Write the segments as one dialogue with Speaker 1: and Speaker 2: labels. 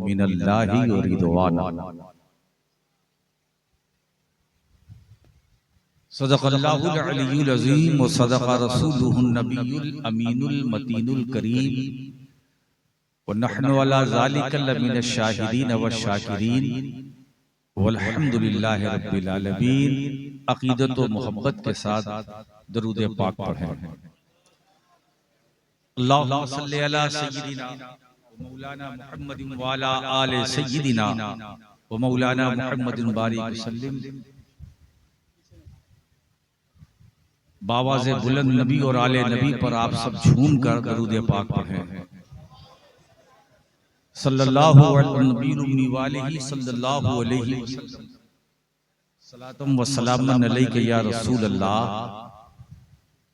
Speaker 1: मिनल्लाहि व रिदवान। सदक़ल्लाहुल अलियुल अज़ीम व सदक़ रसूलुहुन नबियुल अमीनुल मतीनुल करीम व नहनु अला ज़ालिका लमिनश शाहिदीन व शाकिरीन वल्हम्दुलिल्लाहि रब्बिल आलमीन। अक़ीदत व मोहब्बत के साथ दरूद पाक पढ़ें। अल्लाहुम्मा सल्लि अला सय्यिदिना व मौलाना मुहम्मदिन व अला आलि सय्यिदिना व मौलाना मुहम्मदिन बारिक वसल्लम। बावाज़े बुलंद नबी और आले नबी पर आप सब झूम कर दरूद पाक पढ़ें। सल्लल्लाहु अलैहि सल्लल्लाहु अलैहि वसल्लम। सलातम व सलामन अलैका या रसूल अल्लाह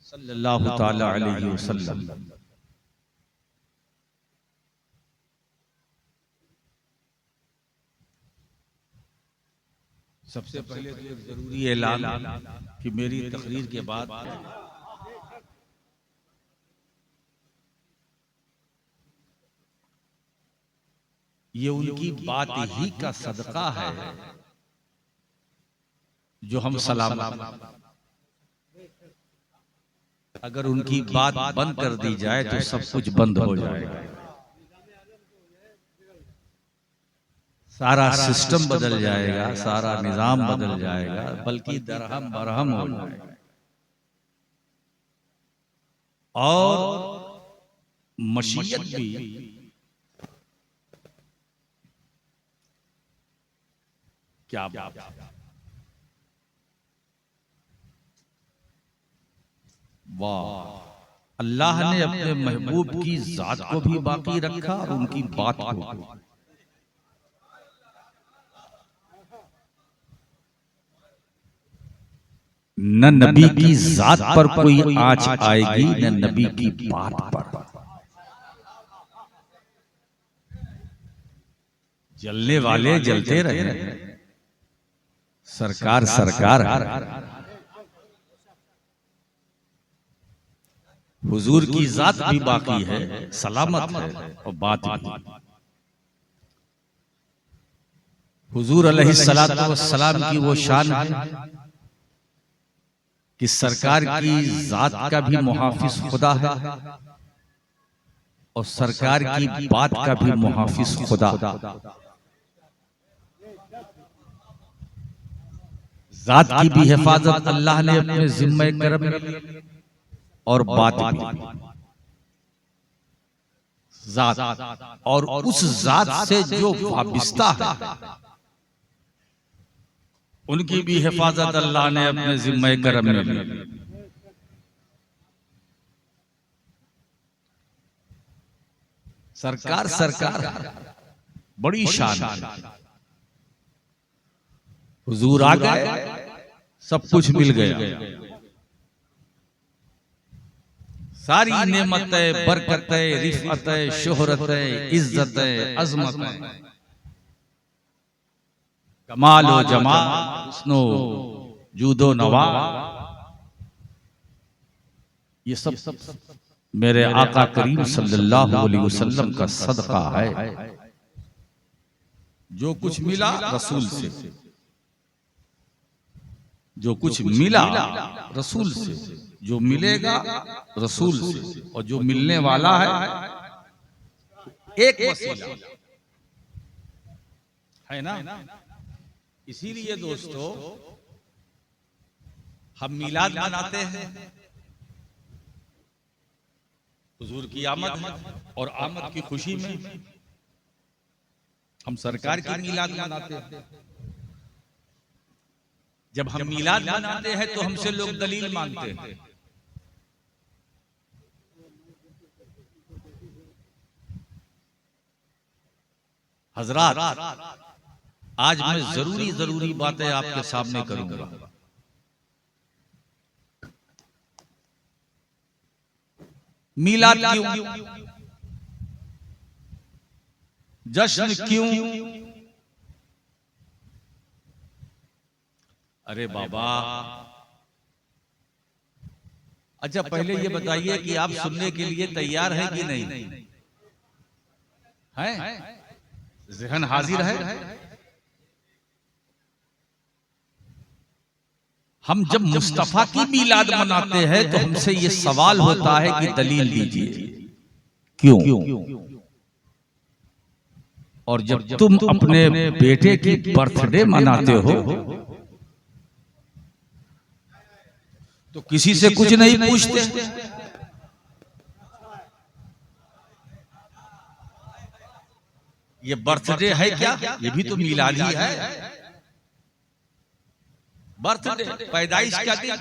Speaker 1: सल्लल्लाहु ताला अलैहि वसल्लम। सबसे पहले तो एक जरूरी ऐलान कि मेरी तकरीर के बाद ये उनकी बात ही का सदका है जो हम सलाम। अगर उनकी बात बंद कर दी जाए तो सब कुछ बंद हो जाएगा, सारा सिस्टम बदल जाएगा, सारा निजाम बदल जाएगा, बल्कि दरहम बरहम हो जाएगा। और मशीयत भी क्या बात, वाह! अल्लाह ने अपने महबूब की जात को भी बाकी रखा और उनकी बात को। न नबी की जात पर कोई आंच आएगी, न नबी की बात पर। जलने वाले जलते रहे, सरकार सरकार। हुजूर की जात भी बाकी है, सलामत है और बात भी। हुजूर अलैहिस्सलातु वस्सलाम की वो शान है कि सरकार की जात का भी मुहाफिज खुदा है और सरकार की बात का भी मुहाफिज खुदा। जात की भी हिफाजत अल्लाह ने अपने जिम्मे करम में और बात भी। जात और उस जात से जो वाबिस्ता है उनकी भी हिफाजत अल्लाह ने अपने जिम्मे करम में ली। सरकार सरकार बड़ी शान। हुजूर आ गए, सब कुछ मिल गया। सारी नेमतें, बरकतें, रिफअतें, शोहरतें, इज्जतें, अजमतें, कमाल व जमाल, हुस्नो जूदो नवा, ये सब मेरे आका करीम सल्लल्लाहु अलैहि वसल्लम का सदका है। जो कुछ मिला रसूल से, जो कुछ मिला रसूल से, जो मिलेगा रसूल से, और जो मिलने वाला है एक वसीला है ना। इसीलिए दोस्तों हम मिलाद मनाते हैं। हुजूर की आमद है और आमद की खुशी में हम सरकार की मिलाद मनाते हैं। जब हम मिलाद मनाते हैं तो हमसे लोग दलील मांगते हैं। हजरात, आज मैं जरूरी बातें आपके सामने करूंगा। मिलाद क्यों, जश्न क्यों? अरे बाबा, अच्छा पहले ये बताइए कि आप सुनने के लिए तैयार हैं कि नहीं? हैं? ज़हन हाजिर है। हम जब मुस्तफा की मीलाद मनाते हैं तो हमसे ये सवाल होता है कि दलील दीजिए, क्यों? और जब तुम अपने बेटे की बर्थडे मनाते हो तो किसी से कुछ नहीं पूछते। ये बर्थडे है क्या? ये भी तो मीलाद ही है। बर्थडे पैदाइश का दिन।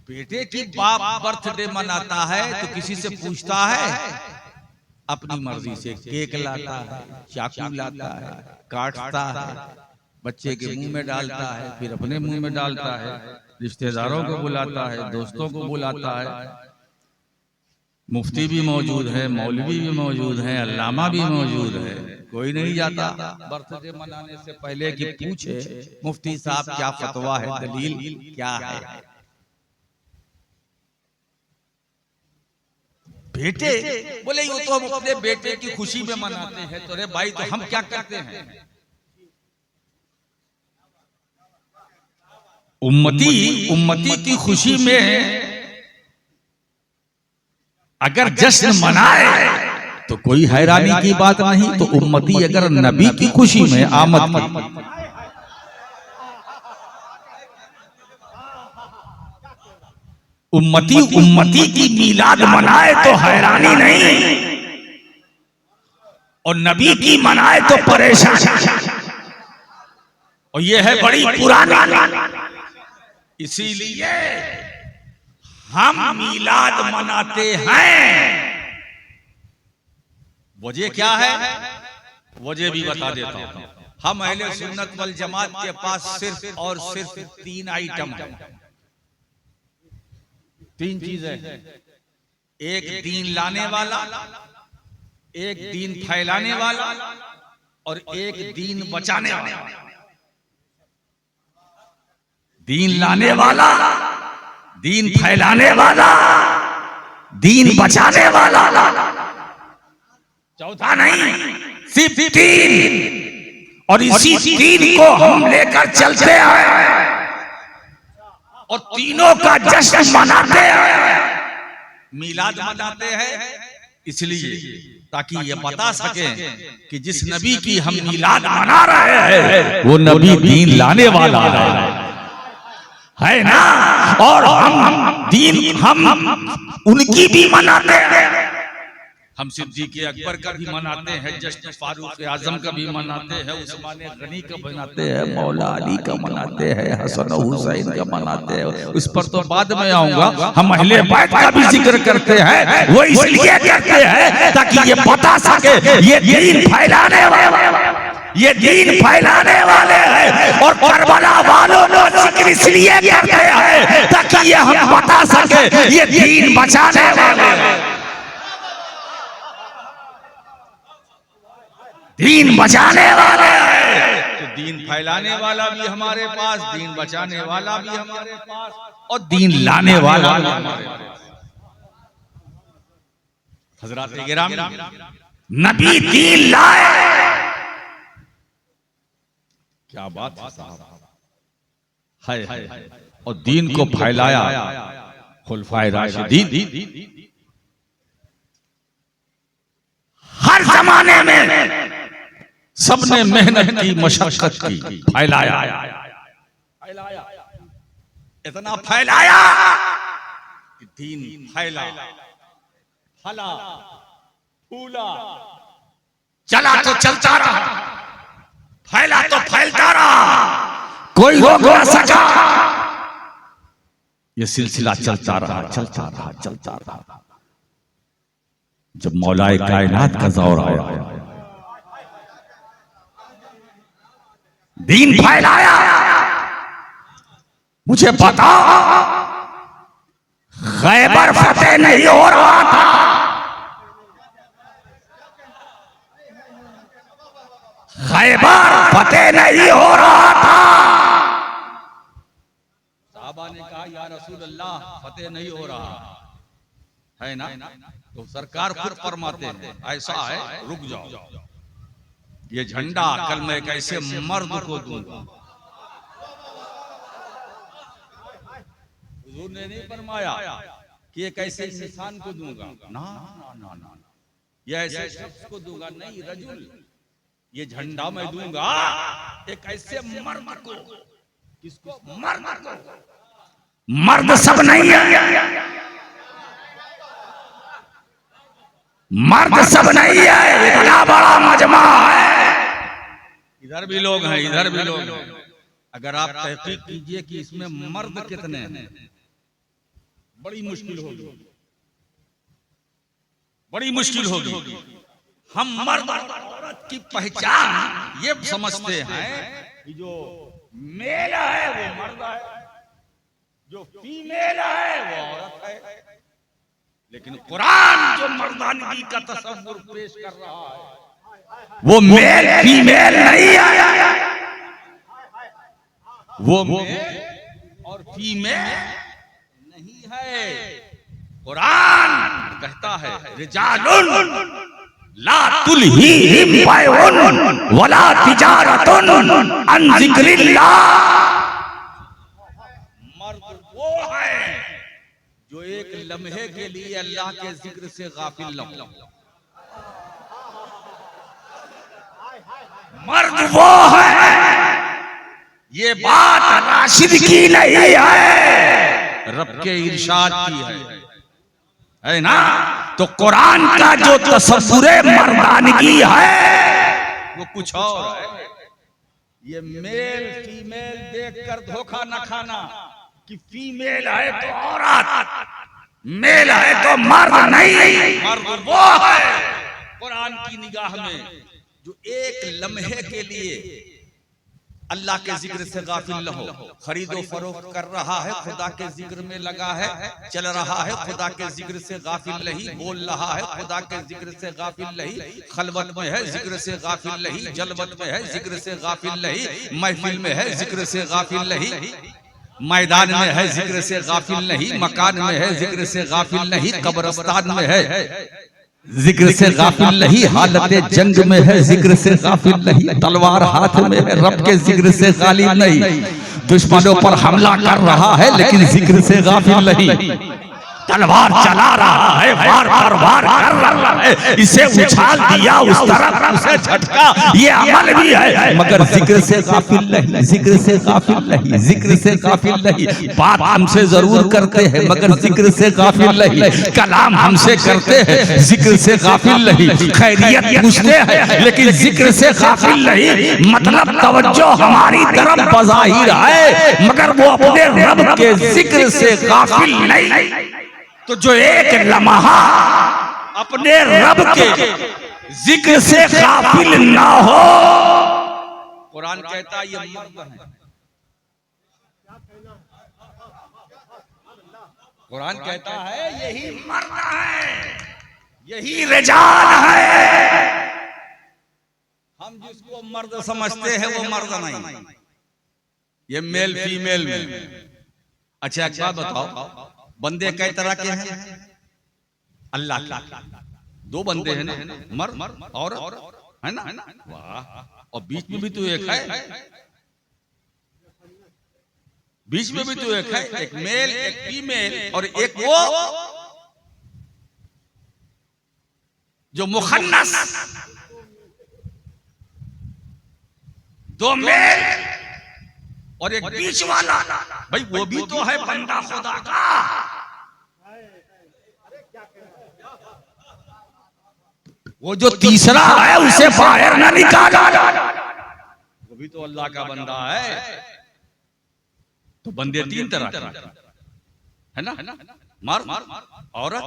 Speaker 1: बेटे की बाप बर्थडे मनाता है तो किसी से पूछता है? अपनी मर्जी से केक लाता है, चाकू लाता है, काटता है, बच्चे के मुंह में डालता है, फिर अपने मुंह में डालता है, रिश्तेदारों को बुलाता है, दोस्तों को बुलाता है। मुफ्ती भी मौजूद है, मौलवी भी मौजूद है, अल्लामा भी मौजूद है। कोई नहीं जाता बर्थडे मनाने से पहले कि पूछे मुफ्ती साहब क्या फतवा है, दलील क्या है। बेटे बोले ये तो हम अपने बेटे की खुशी में मनाते हैं। तो अरे भाई, तो हम क्या करते हैं? उम्मती की खुशी में अगर जश्न मनाए तो कोई हैरानी की बात नहीं। तो उम्मती अगर नबी की खुशी में आमद की, उम्मती की मीलाद मनाए तो हैरानी नहीं, और नबी की मनाए तो परेशानी। और ये है बड़ी पुरानी। इसीलिए हम मीलाद मनाते हैं। वजह क्या है? वजह भी बता देता हूं। हम अहले सुन्नत वल जमात के पास सिर्फ और सिर्फ 3 आइटम है, 3 चीजें। एक दीन लाने वाला, एक दीन फैलाने वाला, और एक दीन बचाने वाला। दीन लाने वाला, दीन फैलाने वाला, दीन बचाने वाला। चौथा नहीं, सिर्फ 3। और इसी 3 को हम लेकर चलते हैं और तीनों का जश्न मनाते हैं, मीलाद मनाते हैं। इसलिए ताकि ये बता सके कि जिस नबी की हम मीलाद मना रहे हैं वो नबी दीन लाने वाला है ना। और हम उनकी भी मनाते हैं। हम सिद्दीक़ अकबर का भी मनाते हैं, जश्न फारूक आजम का भी मनाते हैं, उस्मान गनी का मनाते हैं, मौला अली का मनाते हैं, हसन हुसैन का मनाते हैं। उस पर तो बाद में आऊंगा। हम अहले बैत का भी जिक्र करते हैं। वो इसलिए करते हैं ताकि ये बता सके ये दीन फैलाने वाले, ये दीन फैलाने वाले हैं। और करबला वालों ने जिक्र इसलिए करते हैं ताकि ये हम बता सके ये दीन बचाने वाले हैं, दीन बचाने वाले हैं। तो दीन फैलाने वाला भी हमारे पास, दीन बचाने वाला भी हमारे पास, और दीन लाने वाला भी हमारे पास। हज़रात गिरामी, नबी दीन लाए। क्या बात है साहब, है। और दीन को फैलाया खुलफाए राशिदीन। हर जमाने में सबने मेहनत की, मशक्कत की, फैलाया। इतना फैलाया कि दीन फैला, फला, फूला, चला तो चलता रहा, फैला तो फैलता रहा, कोई रोक ना सका। ये सिलसिला चलता रहा, चलता रहा, चलता रहा। जब मौलाए कायनात का दौर आया, दीन फैलाया। मुझे पता खैबर फतेह नहीं हो रहा था, खैबर फतेह नहीं हो रहा था। साहबा ने कहा या रसूल अल्लाह, फतेह नहीं हो रहा है ना। तो सरकार खुद फरमाते हैं ऐसा है, रुक जाओ, ये झंडा कल मैं एक ऐसे मर्द को दूंगा। हुजूर ने नहीं फरमाया कि एक ऐसे इंसान को दूंगा, ना ना ना ना, ये ऐसे शख्स को दूंगा नहीं, रजुल, ये झंडा मैं दूंगा एक ऐसे मर्द को। किसको? मर्द को। मर्द सब नहीं है, मर्द सब नहीं है, इतना बड़ा मजमा है। इधर भी लोग हैं, इधर भी लोग हैं। अगर आप तहकीक कीजिए कि इसमें मर्द कितने हैं, बड़ी मुश्किल होगी, बड़ी मुश्किल होगी। हम मर्द औरत की पहचान ये समझते हैं कि जो मेल है वो मर्द है, जो फीमेल है वो औरत है। लेकिन कुरान जो मर्दानगी का तस्वुर पेश कर रहा है वो मेल फीमेल नहीं है, वो मेल और फीमेल नहीं है। कुरान कहता है रिजालुन ला तुल्हीहिम बैउन वला तिजारतुन अन जिक्रिल्लाह। मर्द वो है जो एक लम्हे के लिए अल्लाह के जिक्र से गाफिल न हो। मर्द वो है, ये बात राशिद की नहीं है, रब के इरशाद की है ना। तो कुरान का जो तसव्वुरे मर्दानगी है वो कुछ और है। ये मेल फीमेल देखकर धोखा न खाना कि फीमेल है तो औरत, मेल है तो मर्द नहीं। मर्द वो है कुरान की निगाह में जो एक लम्हे के लिए अल्लाह के जिक्र से गाफिल न हो, खरीदो फरोख्त कर रहा है, खुदा के जिक्र में लगा है, चल रहा है, खुदा के जिक्र से गाफिल नहीं, बोल रहा है, खुदा के जिक्र से गाफिल नहीं, खलवत में है, जिक्र से गाफिल नहीं, जलवत में है, जिक्र से गाफिल नहीं, महफिल में है, जिक्र से गाफिल नहीं, मैदान में है, जिक्र से गाफिल नहीं, मकान में है, जिक्र से गाफिल नहीं, कब्रिस्तान में है, जिक्र से गाफिल नहीं, हालत जंग में है, जिक्र से गाफिल नहीं, तलवार हाथ में है, रब के जिक्र से गालिब नहीं, दुश्मनों पर हमला कर रहा है लेकिन जिक्र से गाफिल नहीं, तलवार चला रहा है, वार पर वार कर रहा है, इसे उछाल दिया उस तरफ, उसे झटका, ये अमल भी है मगर जिक्र से गाफिल नहीं, जिक्र से गाफिल नहीं, जिक्र से गाफिल नहीं। बात हमसे जरूर करते हैं मगर जिक्र से गाफिल नहीं, कलाम हमसे करते हैं जिक्र से गाफिल नहीं, खैरियत पूछते हैं लेकिन जिक्र से गाफिल नहीं। मतलब तवज्जो हमारी तरफ बज़ाहिर है मगर वो अपने रब के जिक्र से गाफिल नहीं। तो जो एक लम्हा अपने रब के जिक्र से गाफिल ना हो, कुरान कहता है ये मर्द है। कुरान कहता है यही मर्द है, यही रिजाल है। हम जिसको मर्द समझते हैं वो मर्द नहीं, ये मेल फीमेल में। अच्छा एक बात बताओ, बंदे कई तरह के हैं अल्लाह के? दो बंदे हैं ना, मर्द और है ना, वाह। और बीच में भी तो एक है, बीच में भी तो एक है, एक मेल एक फीमेल और एक वो जो मुखन्नस। दो मेल और एक बीच वाला, भाई वो भी तो है बंदा खुदा का। वो जो तीसरा है उसे बाहर ना निकाला, वो भी तो अल्लाह का बंदा है। तो बंदे तीन तरह के है ना, मर्द, औरत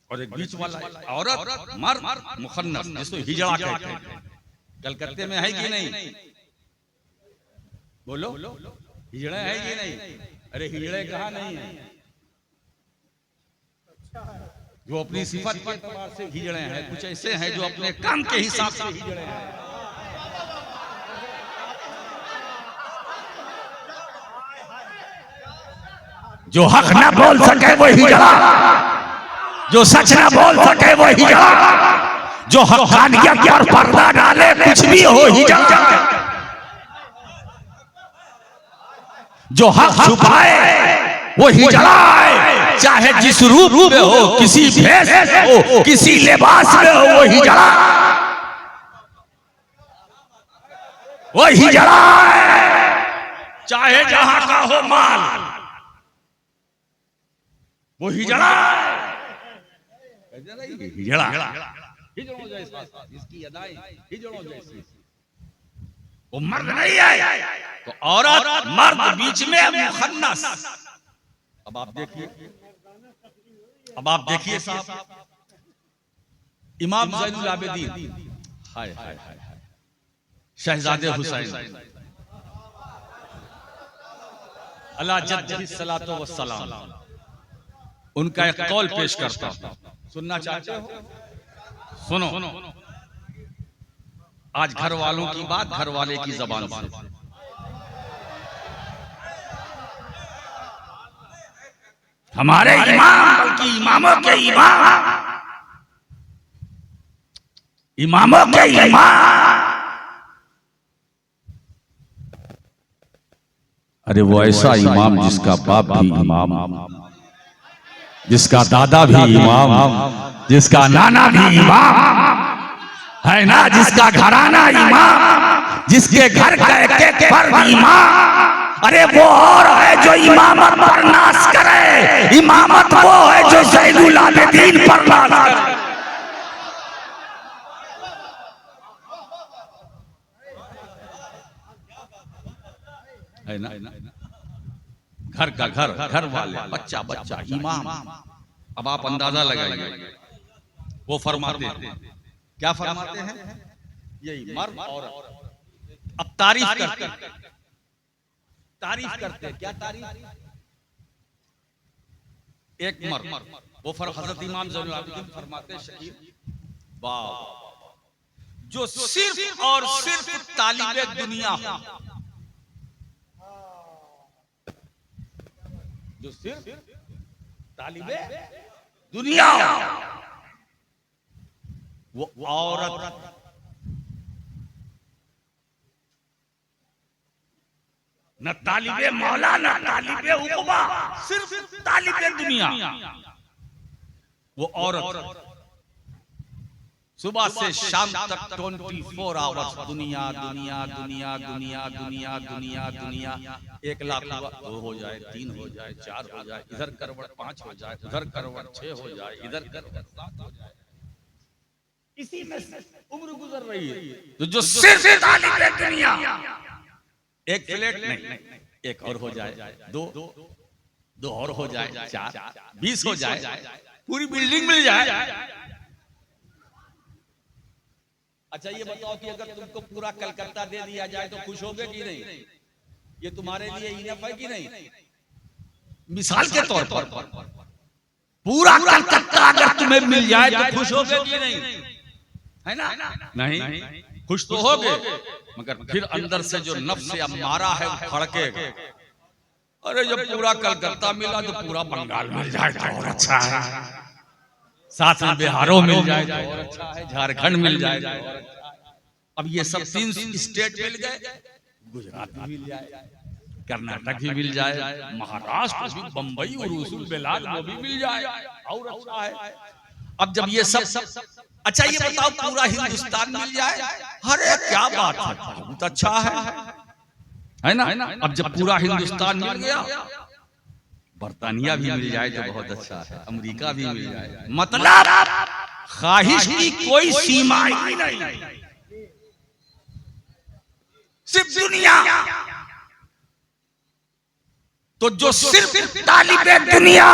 Speaker 1: और एक बीच वाला। औरत, मर्द, मुखन्नस, जिसको हिजड़ा कहते हैं। कलकत्ते में है कि नहीं? बोलो, हिजड़े है कि नहीं? अरे हिजड़े कहाँ नहीं है, जो अपनी सिफत के एतबार से हिजड़े हैं। कुछ ऐसे हैं जो अपने काम के हिसाब से हिजड़े हैं। जो हक ना बोल सके वो हिजड़ा, जो सच ना बोल सके वो हिजड़ा, जो हक़ानियत पर पर्दा डाले कुछ भी हो ही जाए, जो हक छुपाए वो ही जलाए, चाहे जिस रूप में हो, किसी भेष में हो, किसी लिबास में हो, वो ही जलाए, वो ही जलाए, चाहे जहां का हो माल वो ही जलाए, इसकी अदाएं हिजड़ों जैसी। वो मर्द नहीं है तो औरत, मर्द बीच में मुखन्नस। अब आप देखिए साहब, इमाम ज़ैनुल आबिदीन, हाय हाय हाय, शहजादे हुसैन अला जद्दिही सलातो व सलाम, उनका एक कौल पेश करता हूं, सुनना चाहते हो? सुनो। आज घर वालों की बात घर वाले की जबान से। हमारे इमाम, बल्कि इमामों के इमाम, इमामों के इमाम, अरे वो ऐसा इमाम जिसका बाप भी इमाम, जिसका दादा भी इमाम, जिसका नाना भी इमाम है ना, जिसका घराना इमाम, जिसके घर का एक पर इमाम। अरे वो और है जो इमामत पर नाश करे, इमामत वो है जो ज़ैनुल आबिदीन पर नाश करे। है ना, घर का घर, घर वाले, बच्चा बच्चा इमाम। अब आप अंदाजा लगाइए, वो फरमाते हैं, क्या फरमाते हैं? यही मर्द औरत अब तारीफ करते, तारीफ करते, क्या तारीफ? एक मर्द, वो हज़रत इमाम ज़ैनुल आबिदीन फरमाते शकीर, वाह, जो सिर्फ और सिर्फ तालिबे दुनिया हो, जो सिर्फ तालिबे दुनिया हो, वो औरत न तालिबे मौला न तालिबे उक़बा, सिर्फ तालिबे दुनिया, वो औरत सुबह से शाम तक 24 आवर्स दुनिया दुनिया दुनिया दुनिया दुनिया दुनिया दुनिया। 1 लाख हुआ, 2 हो जाए, 3 हो जाए, 4 हो जाए, इधर करवट 5 हो जाए, उधर करवट 6 हो जाए, इधर करवट 7 हो जाए, इसी में उम्र गुजर रही है। तो जो सिर्फ तालिबे दुनिया, एक प्लेट नहीं, एक और हो जाए, 2 और हो जाए, 4, 20 हो जाए, पूरी बिल्डिंग मिल जाए। अच्छा ये बताओ कि अगर तुमको पूरा कलकत्ता दे दिया जाए तो खुश होगे कि नहीं? ये तुम्हारे लिए इनफ है कि नहीं? मिसाल के तौर पर पूरा कलकत्ता अगर तुम्हें मिल जाए तो खुश होगे कि नहीं? है ना? नहीं, खुश तो होगे, मगर फिर अंदर से जो नफ्स अम्मारा है वो भड़केगा। अरे जब पूरा कलकत्ता मिला तो पूरा बंगाल मिल जाए तो और अच्छा है, साथ में बिहारों मिल जाए तो और अच्छा है, झारखंड मिल जाए तो और अच्छा है। अब ये सब 3 स्टेट मिल गए, गुजरात भी मिल जाए, कर्नाटक भी मिल जाए, महाराष्ट्र भी, बंबई और उसूल बेलाल वो भी मिल जाए और अच्छा है। अब जब ये सब, अच्छा ये बताओ पूरा हिंदुस्तान मिल जाए, अरे क्या बात है, बहुत अच्छा है ना? अब जब पूरा हिंदुस्तान मिल गया, बर्तानिया भी मिल जाए तो बहुत अच्छा है, अमेरिका भी मिल जाए, मतलब ख्वाहिश की कोई सीमा ही नहीं, सिर्फ दुनिया। तो जो सिर्फ तालिबे दुनिया,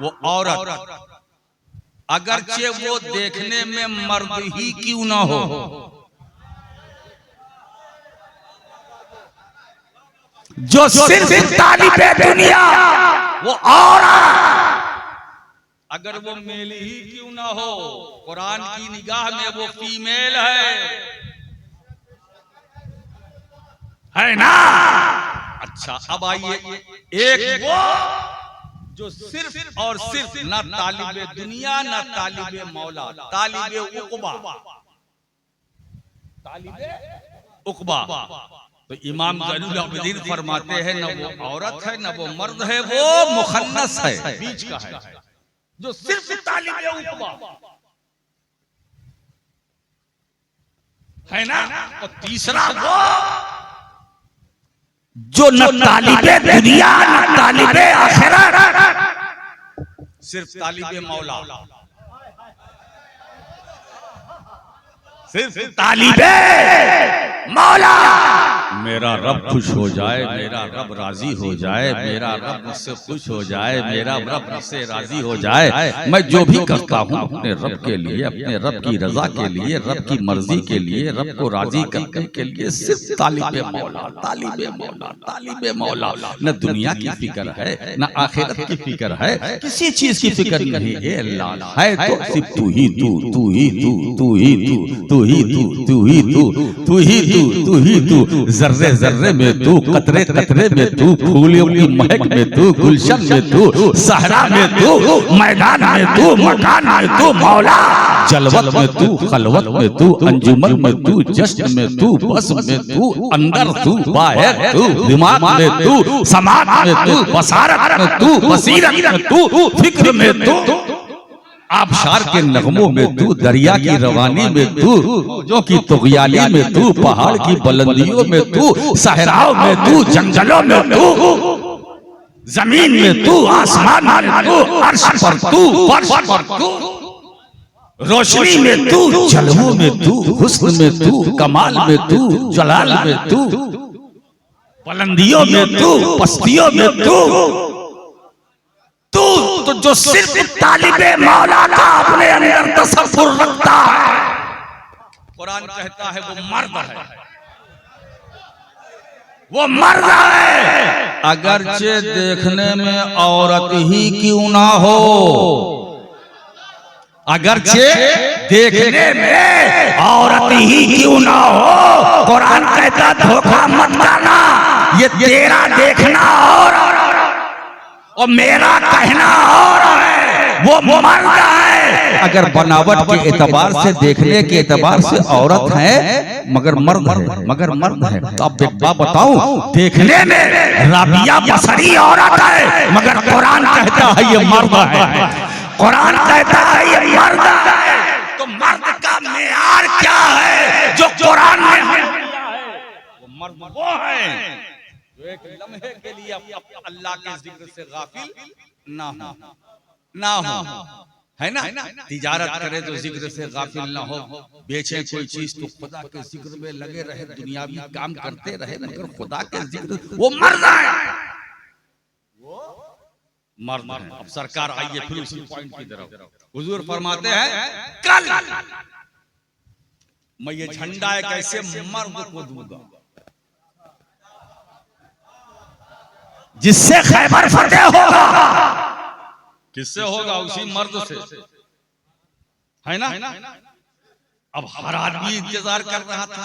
Speaker 1: वो औरत, अगरचे वो देखने में मर्द ही क्यों ना हो, जो सिर्फ तालिबे दुनिया, वो औरत अगर वो मेल ही क्यों ना हो, कुरान की निगाह में वो फीमेल है ना? अच्छा अब आइए, एक वो जो सिर्फ और सिर्फ ना तालिबे दुनिया ना तालिबे मौला, तालिबे उक़बा, तालिबे उक़बा। तो इमाम ज़ैनुल आबिदीन फरमाते हैं न वो औरत है न वो मर्द है, वो मुखन्नस है, बीच का है, जो सिर्फ तालिबे उक़बा है ना। और तीसरा वो जो न तालिबे दुनिया न तालिबे आखिरत, सिर्फ तालिबे मौला, सिर्फ तालिबे मौला। मेरा रब खुश हो जाए, मेरा रब राजी हो जाए, मेरा रब मुझसे खुश हो जाए, मेरा रब मुझसे राजी हो जाए। मैं जो भी करता हूँ अपने रब के लिए, अपने रब की रजा के लिए, रब की मर्जी के लिए, रब को राजी करने के लिए सिर्फ तालिबे मौला, तालिबे मौला, तालिबे मौला। न दुनिया की फिक्र है न आखिरत की फिक्र है, किसी चीज की फिक्र नहीं है। अल्लाह है तो सिर्फ तू ही तू, तू ही तू, तू ही तू, तू ही तू, तू ही तू, तू ही तू, तू ही तू। जर्रे जर्रे में तू, कतरे कतरे में तू, फूलों की महक में तू, गुलशन में तू, सहरा में तू, मैदान में तू, मकान में तू मौला। जलवत में तू, खलवत में तू, अंजुमन में तू, जश्न में तू, बस में तू, अंदर तू, बाहर तू, दिमाग में तू, समाज में तू, बसारत में तू, बसीरत में तू, फिक्र में तू, आबशार के नगमों में तू, दरिया की रवानी में तू, जो की तुगयानी में तू, पहाड़ की बुलंदियों में तू, सहराओं में तू, जंगलों में तू, जमीन में तू, आसमान में तू, अर्श पर तू, फर्श पर तू, रोशनी में तू, जलवों में तू, हुस्न में तू, कमाल में तू, जलाल में तू, बुलंदियों में तू, पस्तियों में तू, तू तो जो सिर्फ तालिबे मौला का अपने अंदर तसव्वुर रखता है, कुरान कहता है वो मर्द है, वो मर्द है। अगरचे देखने में औरत ही क्यों ना हो, अगरचे देखने में औरत ही क्यों ना हो, कुरान कहता धोखा मत करना, ये तेरा देखना और मेरा कहना और है, वो मर्द है। अगर बनावट के एतबार से, देखने के एतबार से औरत है मगर मर्द है, मगर मर्द है। तो अब एक बात बताऊं, देखने में राबिया बसरी औरत है मगर कुरान कहता है ये मर्द है, कुरान कहता है ये मर्द है। तो मर्द का मेयार क्या है जो कुरान में है, वो मर्द वो है जो एक लम्हे के लिए अल्लाह के जिक्र से गाफिल ना हो, है ना। तिजारत करे तो जिक्र से गाफिल ना हो, बेचे कोई चीज तो खुदा के जिक्र में लगे रहे, दुनियावी काम करते रहे मगर खुदा के जिक्र, वो मर्द है, वो मर्द है। अब सरकार आइए फिर उसी पॉइंट की तरफ, हुजूर फरमाते हैं कल मैं ये झंडा एक ऐसे मर्द को दूंगा जिससे खैबर फतेह होगा। किससे होगा? उसी मर्द से, है ना। अब हर आदमी इंतजार कर रहा था,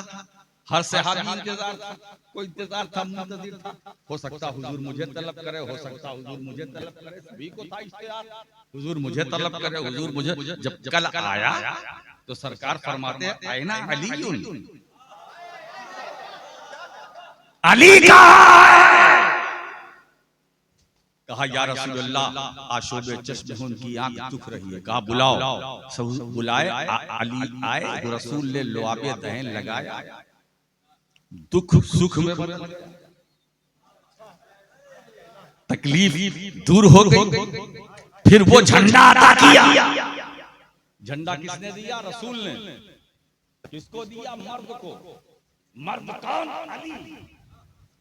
Speaker 1: हर सहाबी इंतजार था, कोई इंतजार था, मुंतजिर था। हो सकता हुजूर मुझे तलब करे, हो सकता हुजूर मुझे तलब करे, सभी को था इश्तिहार, हुजूर मुझे तलब करे, हुजूर मुझे। जब कल आया तो सरकार फरमाते हैं आईना अली, अली का कहा या रसूलल्लाह आशोबे चश्मे उनकी आंख दुख रही है। कहा बुलाओ, सब बुलाए, अली आए, रसूल ने लुआबे दहन लगाया, दुख सुख में तकलीफ दूर हो गई। फिर वो झंडा अता किया। झंडा किसने दिया? रसूल ने। किसको दिया? मर्द को। मर्द कौन? अली।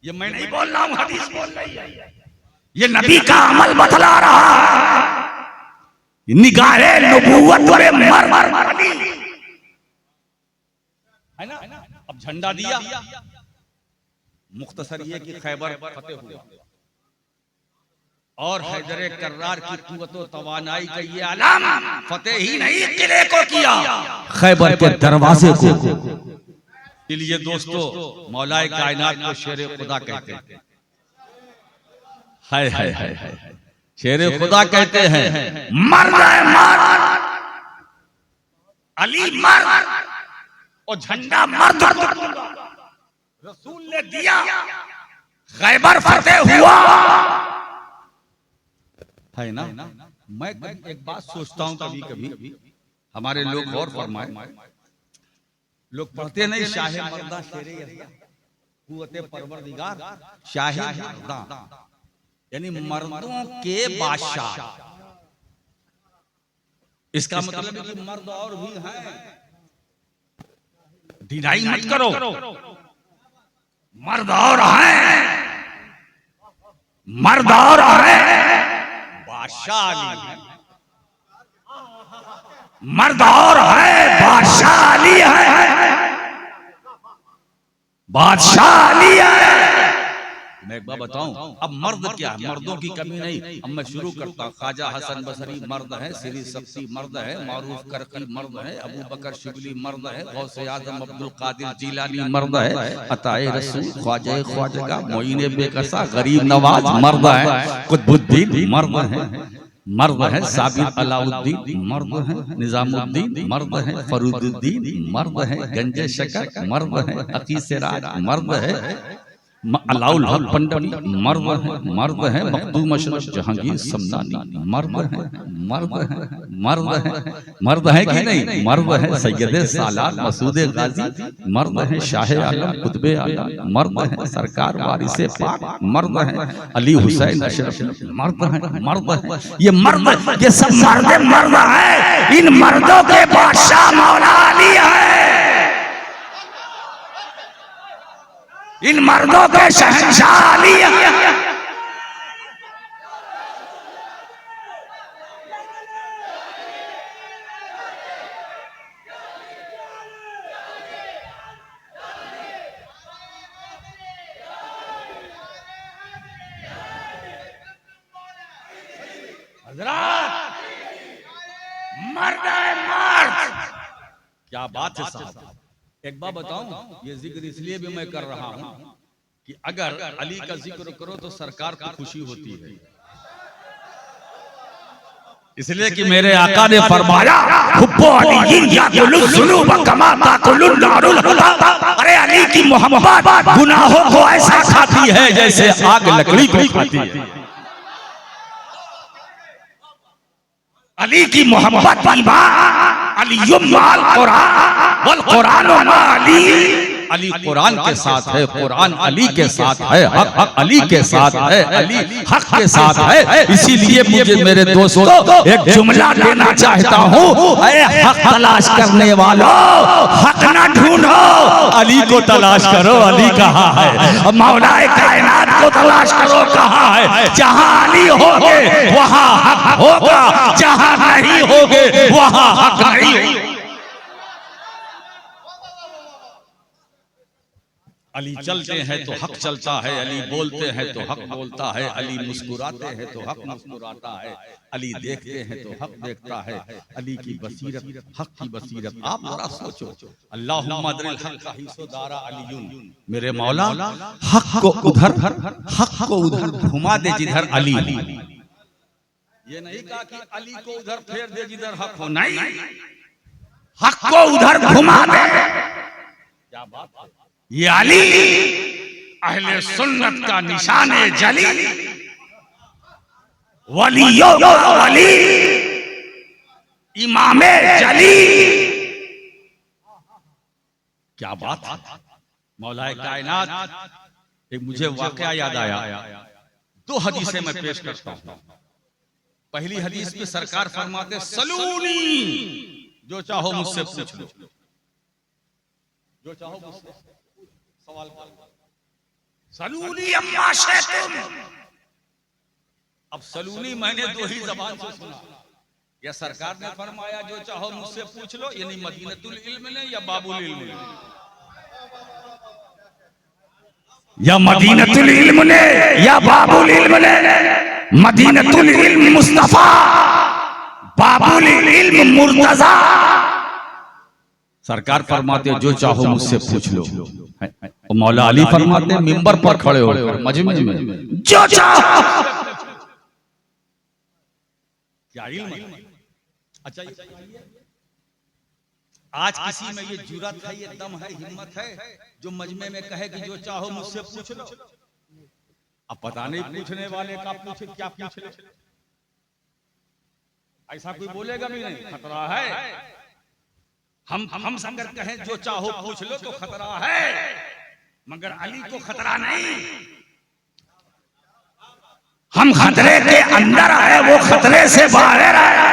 Speaker 1: ये मैं नहीं बोल रहा हूं, हदीस बोल रही है, ये नबी का अमल बतला रहा है। निगाहे नबूवत में मर्द अली है ना। अब झंडा दिया, मुख्तसर ये कि खैबर फतेह हुआ और हैदर कर्रार की कुव्वत व तवानाई का ये आलम फतेह ही नहीं किले को किया, खैबर के दरवाजे को। इसलिए दोस्तों मौलाए कायनात को शेर खुदा कहते हैं। हाय हाय हाय हाय, शेरे खुदा कहते हैं मर्द है मर्द, अली मर्द और झंडा मर्द रसूल ने दिया, खैबर फतेह हुआ है ना। मैं एक बात सोचता हूं कभी कभी, हमारे लोग गौर फरमाए, लोग पढ़ते नहीं शाहे मर्दा शेरे कुव्वते परवरदिगार, शाहे मर्दा यानी मर्दों के बादशाह। इसका मतलब है कि मर्द और भी हैं, डिनाई मत करो, मर्द और हैं, मर्द और हैं, बादशाह अली है, मर्द और है, बादशाह अली है, बादशाह अली है। मैं एक बात बताऊं, अब मर्द क्या है, मर्दों की कमी नहीं। अब मैं शुरू करता हूं। ख्वाजा हसन बसरी मर्द है, श्री शक्ति मर्द है, मारूफ करकी मर्द है, अबू बकर शिबली मर्द है, गौसे आजम अब्दुल कादिर जिलानी मर्द है, अताए रसूल ख्वाजा ख्वाजा मोइने बेकसा गरीब नवाज मर्द है, कुतुबुद्दीन मर्द है, मर्द है, साबिर अलाउद्दीन मर्द है, निजामुद्दीन मर्द है, फरूदुद्दीन मर्द है, गंजे शकर मर्द है, अकीसराज मर्द है, अलाउल हक पंडवी मर्द है, मखदूम अशरफ जहांगीर समदानी मर्द है, मर्द है, मर्द है, मर्द है कि नहीं, मर्द है, सैयदे सालार मसूद गाजी मर्द है, शाह आलम कुतुबे आलम मर्द है, सरकार वारिसे पाक मर्द है, अली हुसैन अशरफ मर्द है, मर्द है, ये मर्द, ये सब मर्द है। इन मर्दों के बादशाह मौला अली है, इन मर्दों के शहंशाह अली है। हज़रात मर्द है मर्द, क्या बात है साहब। एक बात बताऊं, ये जिक्र इसलिए भी मैं कर रहा हूं कि अगर अली का जिक्र करो तो सरकार को खुशी होती है, इसलिए कि मेरे आका ने फरमाया अरे अली की मोहब्बत गुनाहों को ऐसा खाती है जैसे आग लकड़ी को खाती है। अली की मोहब्बत अली कुरान के साथ है, कुरान अली के साथ है, हक अली के साथ है, अली हक के साथ है। इसीलिए मुझे मेरे दोस्तों एक जुमला देना चाहता हूँ, हक तलाश करने वालों हक ना ढूंढो, अली को तलाश करो। अली कहाँ है? मौलाए कायनात को तलाश करो, कहाँ है? जहाँ अली होगे वहाँ हक होगा, जहाँ नहीं होगे वहाँ हक नहीं होगा। अली चलते हैं तो हक चलता है, अली बोलते हैं तो हक बोलता है, अली मुस्कुराते हैं तो हक मुस्कुराता है, अली देखते हैं तो हक देखता है, अली की बसीरत हक की बसीरत। आप जरा सोचो, अल्लाहुम्मा अदरिल हक का हिस्सेदारा अलीयुन, मेरे मौला हक को उधर घुमा दे जिधर अली। ये नहीं कहा कि अली को उधर फेर दे जिधर हक हो, नहीं, हक को उधर घुमा दे। क्या बात है, ये अली अहले सुन्नत का निशाने जली, वलियों का वली, इमामे जली। क्या बात है, मौलाए कायनात। एक मुझे वाकया याद आया, दो हदीसें मैं पेश करता हूं। पहली हदीस में सरकार फरमाते सलूनी, जो चाहो मुझसे पूछ लो, जो चाहो मुझसे सवाल कर, सलूनी अम्मा शैतुम। अब सलूनी मैंने दो ही जबान से सुना, या सरकार ने फरमाया जो चाहो मुझसे पूछ लो, यानी मदीनतुल इल्म ने या बाबुल इल्म ने, या मदीनतुल इल्म ने या बाबुल इल्म ने। मदीनतुल इल्म मुस्तफा, बाबुल इल्म मुर्तजा। सरकार फरमाते जो चाहो मुझसे पूछ लो, और मौला अली फरमाते मिंबर पर खड़े हो मजमे में जो चाहो।
Speaker 2: क्या इल्म है? अच्छा, आज किसी में ये जुर्रत है, ये दम है, हिम्मत है जो मजमे में कहे कि जो चाहो मुझसे पूछ लो? अब पता नहीं पूछने वाले का पूछे क्या पूछ ले, ऐसा कोई बोलेगा भी नहीं, खतरा है। हम अगर कहें जो चाहो पूछ लो तो खतरा है, मगर अली को खतरा नहीं। हम खतरे के अंदर है, वो खतरे से बाहर है।